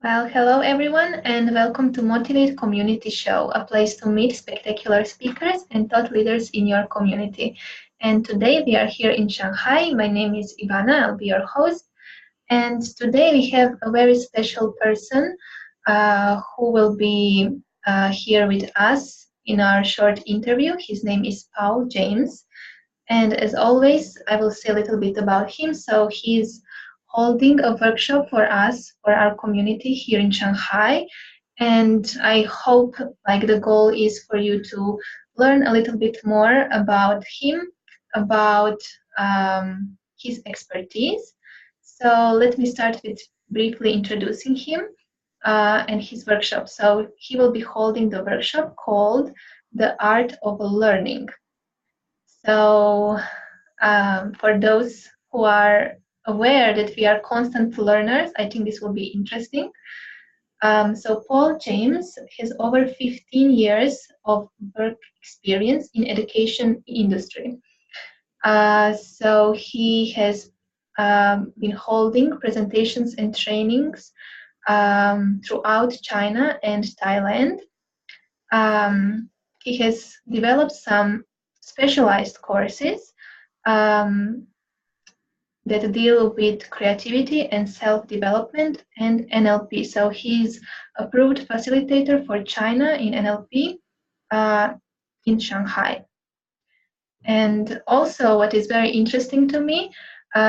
Well, hello everyone, and welcome to Motivate Community Show, a place to meet spectacular speakers and thought leaders in your community. And today we are here in Shanghai. My name is Ivana, I'll be your host. And today we have a very special person who will be here with us in our short interview. His name is Paul James. And as always, I will say a little bit about him. So he's holding a workshop for us, for our community here in Shanghai. And I hope the goal is for you to learn a little bit more about him, about his expertise. So let me start with briefly introducing him and his workshop. So he will be holding the workshop called The Art of Learning. So, for those who are aware that we are constant learners, I think this will be interesting. So, Paul James has over 15 years of work experience in education industry. So, he has been holding presentations and trainings throughout China and Thailand. He has developed some specialized courses um, that deal with creativity and self-development and NLP. So he's approved facilitator for China in NLP in Shanghai. And also, what is very interesting to me,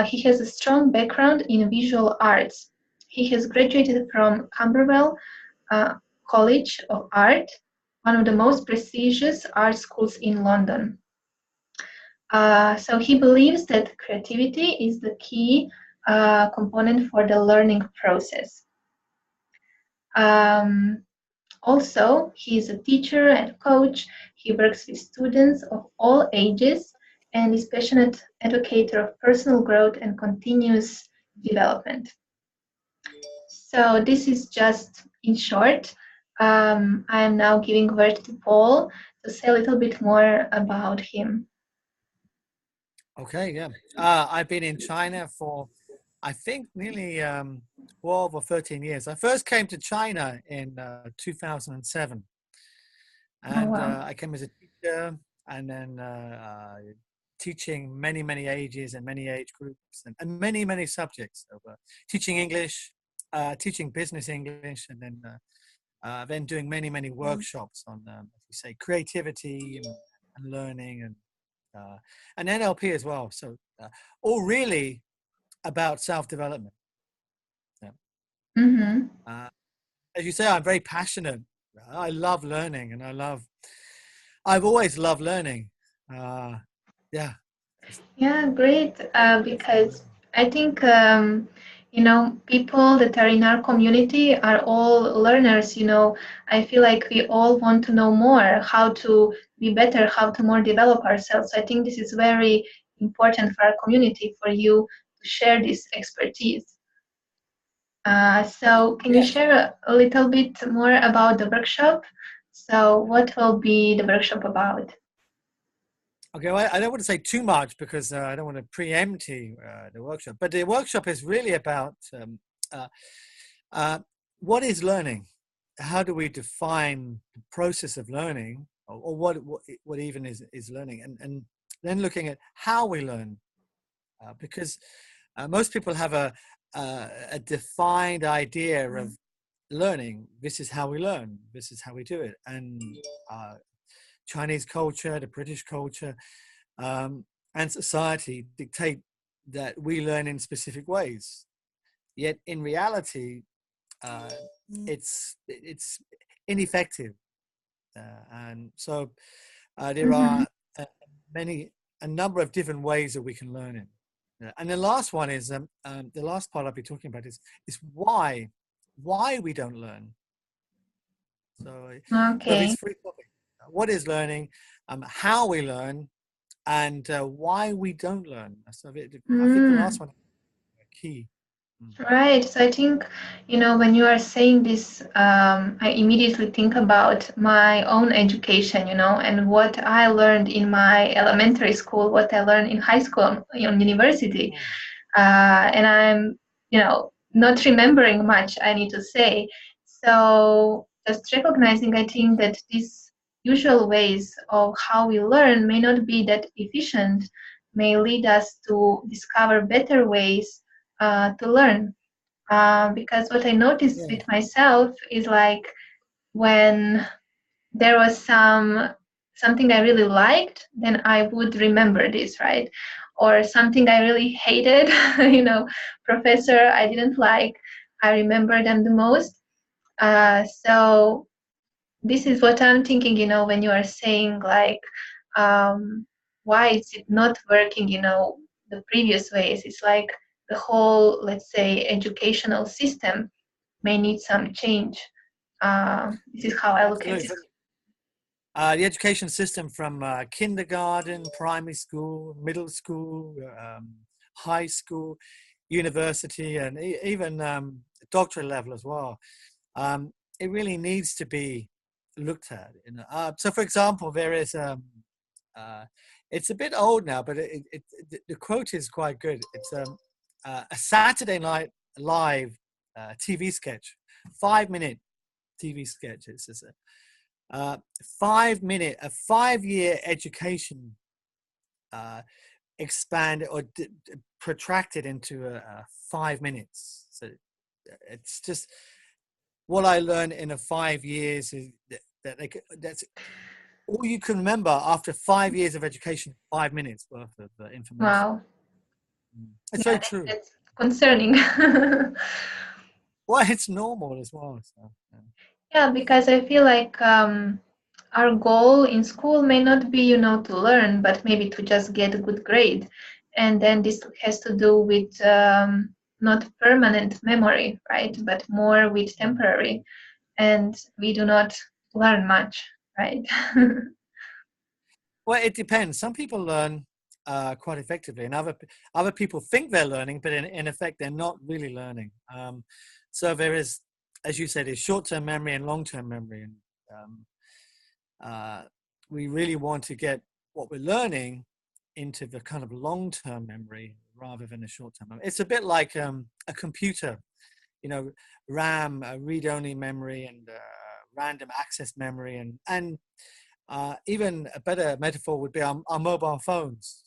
he has a strong background in visual arts. He has graduated from Camberwell uh, College of Art, one of the most prestigious art schools in London. So he believes that creativity is the key component for the learning process. Um, Also, he is a teacher and coach. He works with students of all ages and is passionate advocator of personal growth and continuous development. So this is just in short. I am now giving word to Paul to say a little bit more about him. Okay, yeah. I've been in China for, I think, nearly 12 or 13 years. I first came to China in 2007, Oh, and wow. I came as a teacher, and then teaching many ages and many age groups, and many subjects. So, teaching English, teaching business English, and then doing many workshops on, as you say, creativity and learning and NLP as well. So all really about self-development. Yeah. Mm-hmm. Uh, as you say, I'm very passionate. I love learning, and I've always loved learning. Uh, yeah. Yeah, great. Because I think, people that are in our community are all learners. I feel like we all want to know more, how to be better, how to more develop ourselves. I think this is very important for our community, for you to share this expertise. So can you Yes. share a little bit more about the workshop? So what will be the workshop about? Okay. Well, I don't want to say too much because I don't want to preempt the workshop. But the workshop is really about uh, uh, what is learning. How do we define the process of learning, or what even is learning, and then looking at how we learn, because most people have a defined idea of learning. This is how we learn. This is how we do it. And uh, Chinese culture, the British culture, and society dictate that we learn in specific ways. Yet in reality, uh, it's ineffective, and so there Mm-hmm. are uh, a number of different ways that we can learn it. And the last one is the last part I'll be talking about is why we don't learn. So these Okay. three topics: what is learning, how we learn, and why we don't learn. So I think the Mm. last one is key. Mm. Right. So I think, when you are saying this, I immediately think about my own education, and what I learned in my elementary school, what I learned in high school, university. And I'm, not remembering much, I need to say. So just recognizing, I think that these usual ways of how we learn may not be that efficient, may lead us to discover better ways to learn. Because what I noticed Yeah. with myself is like when there was something I really liked, then I would remember this, right? Or something I really hated, professor I didn't like, I remember them the most. So this is what I'm thinking, when you are saying like, why is it not working, the previous ways? It's like the whole, let's say, educational system may need some change. This is how I look at Absolutely. it. The education system from kindergarten, primary school, middle school, high school, university, and even doctorate level as well. It really needs to be looked at. So, for example, there is uh, it's a bit old now, but the quote is quite good. It's a Saturday Night Live TV sketch, 5 minute TV sketch. It's just a 5 minute, a 5 year education uh, expanded or protracted into 5 minutes. So it's just what I learned in a 5 years is that's all you can remember after 5 years of education. 5 minutes worth of information. Wow. It's Yeah, very true. that's concerning. Well, it's normal as well. So, yeah. Yeah, because I feel like our goal in school may not be, to learn, but maybe to just get a good grade. And then this has to do with not permanent memory, right? But more with temporary. And we do not learn much, right? Well, it depends. Some people learn quite effectively, and other people think they're learning, but in effect, they're not really learning. So there is, as you said, is short-term memory and long-term memory, and um, uh, we really want to get what we're learning into the kind of long-term memory rather than a short-term memory. It's a bit like a computer, you know, RAM, read-only memory, and random access memory, and even a better metaphor would be our mobile phones.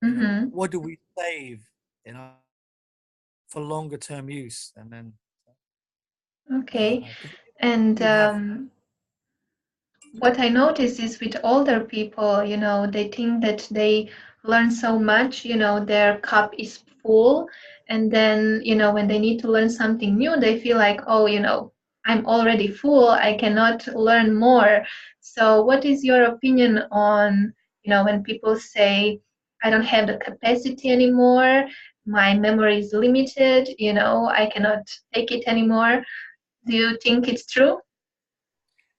You know, Mm-hmm. what do we save, you know, for longer term use, and then Okay. 'cause And we have. what I notice is with older people, they think that they learn so much, their cup is full. And then, when they need to learn something new, they feel like, oh, I'm already full. I cannot learn more. So, what is your opinion on, when people say, I don't have the capacity anymore, my memory is limited, I cannot take it anymore? Do you think it's true?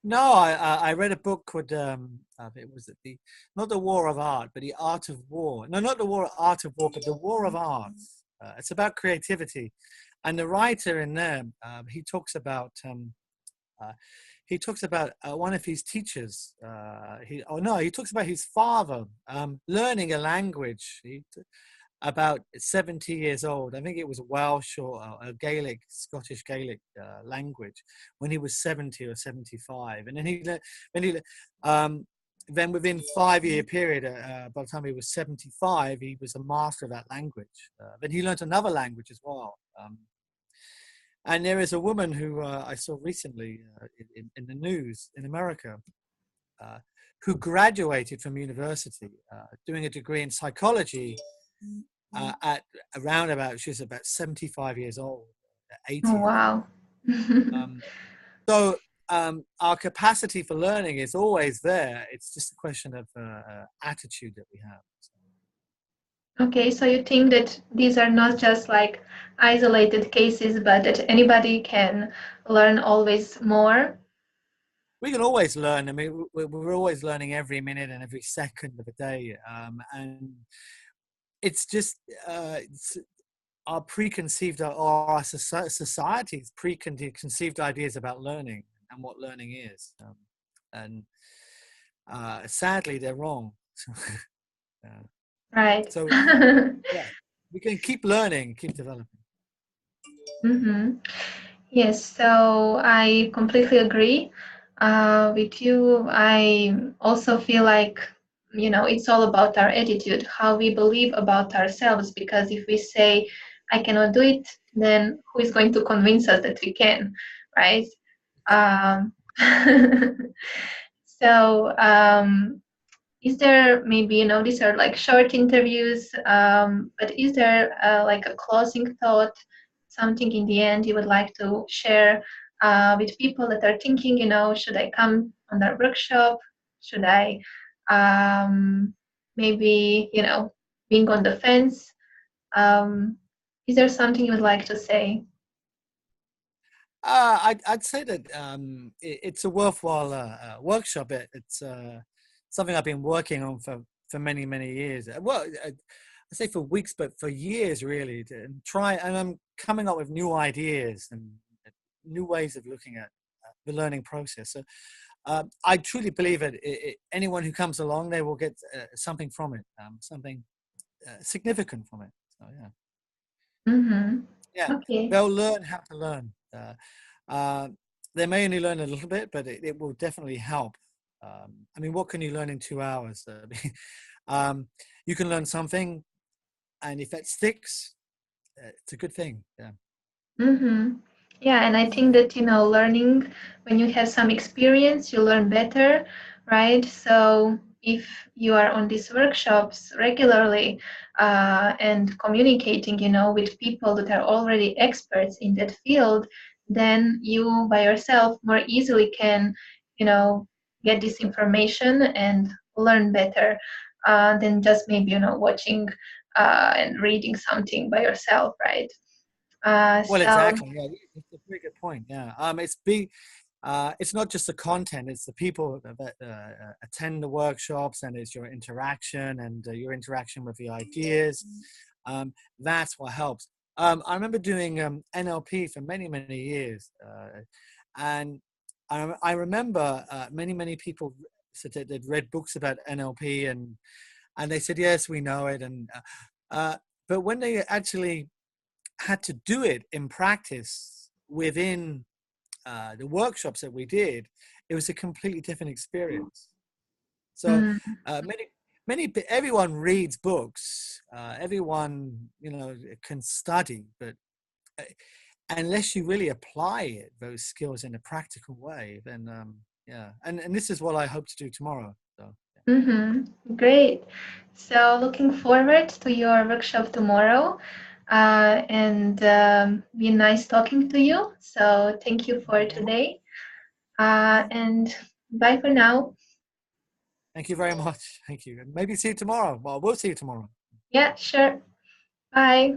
No, I read a book called it was the not the War of Art, but the Art of War. No, not the Art of War, but the War of Art. It's about creativity, and the writer in there uh, he talks about one of his teachers. He talks about his father learning a language. About 70 years old. I think it was Welsh or a Gaelic, Scottish Gaelic language when he was 70 or 75. And um, then within 5 year period, by the time he was 75, he was a master of that language. Then he learned another language as well. And there is a woman who I saw recently in the news in America uh, who graduated from university doing a degree in psychology at around about she's about 75 years old, Oh, 80 I think. wow. So our capacity for learning is always there. It's just a question of attitude that we have. Okay, so you think that these are not just like isolated cases, but that anybody can learn always more? We can always learn. I mean, we're always learning every minute and every second of the day, and it's just it's our preconceived or our society's preconceived ideas about learning and what learning is, and sadly they're wrong. Yeah. Right. So yeah, we can keep learning, keep developing. Mm-hmm. Yes, so I completely agree with you. I also feel like, it's all about our attitude, how we believe about ourselves, because if we say, I cannot do it, then who is going to convince us that we can, right? Um, so, is there maybe, these are like short interviews, but is there like a closing thought, something in the end you would like to share with people that are thinking, should I come on our workshop? Should I maybe, being on the fence? Is there something you would like to say? I'd say that it's a worthwhile workshop. It's something I've been working on for many, many years. Well, I say for weeks, but for years really. To try, and I'm coming up with new ideas and new ways of looking at the learning process. So I truly believe that anyone who comes along, they will get something from it, something significant from it. So yeah. Mm-hmm. Yeah, Okay. they'll learn how to learn. Uh, they may only learn a little bit, but it will definitely help. I mean, what can you learn in 2 hours? Um, you can learn something, and if that sticks, it's a good thing. Yeah. Mm-hmm. Yeah, and I think that, learning, when you have some experience, you learn better, right? So if you are on these workshops regularly and communicating, with people that are already experts in that field, then you by yourself more easily can, you know, get this information and learn better than just maybe, watching and reading something by yourself, right? Well, So. exactly. Yeah, it's a very good point. Yeah. It's not just the content; it's the people that attend the workshops, and it's your interaction and your interaction with the ideas. That's what helps. I remember doing NLP for many, many years, and I remember many people said that they'd read books about NLP, and they said, yes, we know it, but when they actually had to do it in practice within the workshops that we did, it was a completely different experience. So Mm, everyone reads books, everyone can study, but uh, unless you really apply those skills in a practical way, then yeah. And this is what I hope to do tomorrow. So great. So looking forward to your workshop tomorrow. And be nice talking to you. So thank you thank for you very much. today. And bye for now. Thank you very much. Thank you. And maybe see you tomorrow. Well, we'll see you tomorrow. Yeah, sure. Bye.